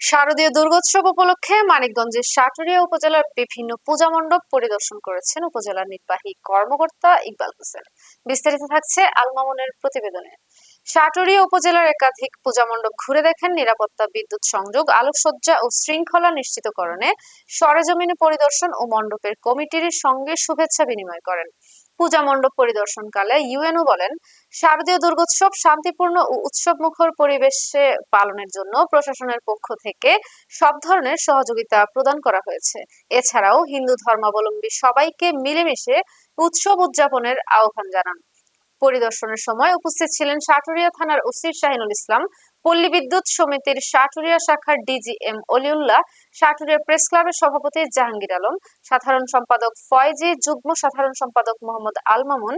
শারদীয় দুর্গোৎসব উপলক্ষে মানিকগঞ্জের সাটুরিয়া উপজেলার বিভিন্ন পূজা মণ্ডপ পরিদর্শন করেছেন উপজেলা নির্বাহী কর্মকর্তা ইকবাল হোসেন। বিস্তারিত থাকছে আল মামুনের প্রতিবেদনে। সাটুরিয়া উপজেলার একাধিক পূজা মণ্ডপ ঘুরে দেখেন, নিরাপত্তা, বিদ্যুৎ সংযোগ, আলোকসজ্জা ও শৃঙ্খলা নিশ্চিতকরণে সরেজমিনে পরিদর্শন ও মণ্ডপের কমিটির সঙ্গে শুভেচ্ছা বিনিময় করেন। পূজা মণ্ডপ পরিদর্শনকালে ইউএনও বলেন, শারদীয় দুর্গোৎসব শান্তিপূর্ণ ও উৎসবমুখর পরিবেশে পালনের জন্য প্রশাসনের পক্ষ থেকে সব ধরনের সহযোগিতা প্রদান করা হয়েছে। এছাড়াও হিন্দু ধর্মাবলম্বী সবাইকে মিলেমিশে উৎসব উদযাপনের আহ্বান জানান। পরিদর্শনের সময় উপস্থিত ছিলেন সাটুরিয়া থানার ওসি শাহিনুল ইসলাম, পল্লী বিদ্যুৎ সমিতির সাটুরিয়া শাখার ডিজিএম অলিউল্লাহ, সাটুরিয়া প্রেস ক্লাবের সভাপতি জাহাঙ্গীর আলম, সাধারণ সম্পাদক ফয়েজি, যুগ্ম সাধারণ সম্পাদক মোহাম্মদ আল মামুন,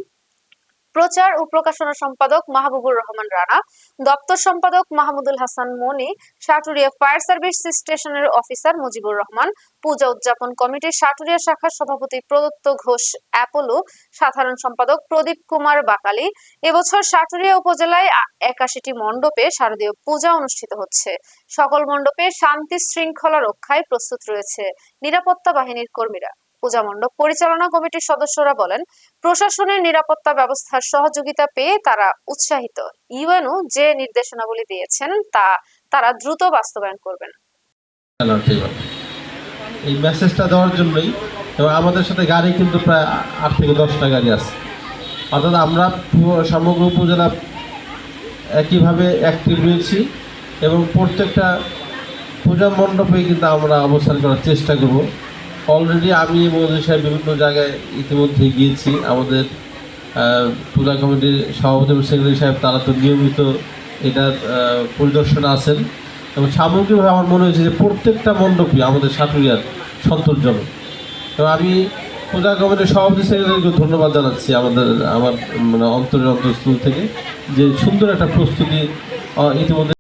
প্রচার ও প্রকাশনা সম্পাদক মাহবুবুর রহমান রানা, দপ্তর সম্পাদক মাহমুদুল হাসান মনি, সাটুরিয়া ফায়ার সার্ভিস স্টেশনের অফিসার মুজিবুর রহমান, পূজা উদযাপন কমিটির সাটুরিয়া শাখার সভাপতি প্রদত্ত ঘোষ অ্যাপোলো, সাধারণ সম্পাদক প্রদীপ কুমার বাকালি। এবছর সাটুরিয়া উপজেলায় 81টি মণ্ডপে শারদীয় পূজা অনুষ্ঠিত হচ্ছে। সকল মণ্ডপে শান্তি শৃঙ্খলা রক্ষায় প্রস্তুত রয়েছে নিরাপত্তা বাহিনীর কর্মীরা। পূজা মণ্ডপ পরিচালনা কমিটির সদস্যরা বলেন, প্রশাসনের নিরাপত্তা ব্যবস্থার সহযোগিতা পেয়ে তারা উৎসাহিত। ইউএনও যে নির্দেশনাবলী দিয়েছেন তা তারা দ্রুত বাস্তবায়ন করবেন। এই মেসেজটা দেওয়ার জন্যই এবং আমাদের সাথে গাড়ি কিন্তু প্রায় 8 থেকে 10টা গাড়ি আছে, অর্থাৎ আমরা সমগ্র উপজেলা একইভাবে অ্যাক্টিভ রয়েছি এবং প্রত্যেকটা পূজা মণ্ডপে কিন্তু আমরা অবস্থান করার চেষ্টা করব। অলরেডি আমি মৌলভী সাহেব বিভিন্ন জায়গায় ইতিমধ্যে গিয়েছি। আমাদের পূজা কমিটির সভাপতি এবং সেক্রেটারি সাহেব তারা তো নিয়মিত এটার পরিদর্শনে আছেন এবং সামগ্রিকভাবে আমার মনে হয়েছে যে প্রত্যেকটা মণ্ডপই আমাদের সাটুরিয়ার সন্তোষজনক। এবং আমি পূজা কমিটির সভাপতি সেক্রেটারিকে ধন্যবাদ জানাচ্ছি আমার মানে অন্তরের অন্তঃস্থল থেকে যে সুন্দর একটা প্রস্তুতি ইতিমধ্যে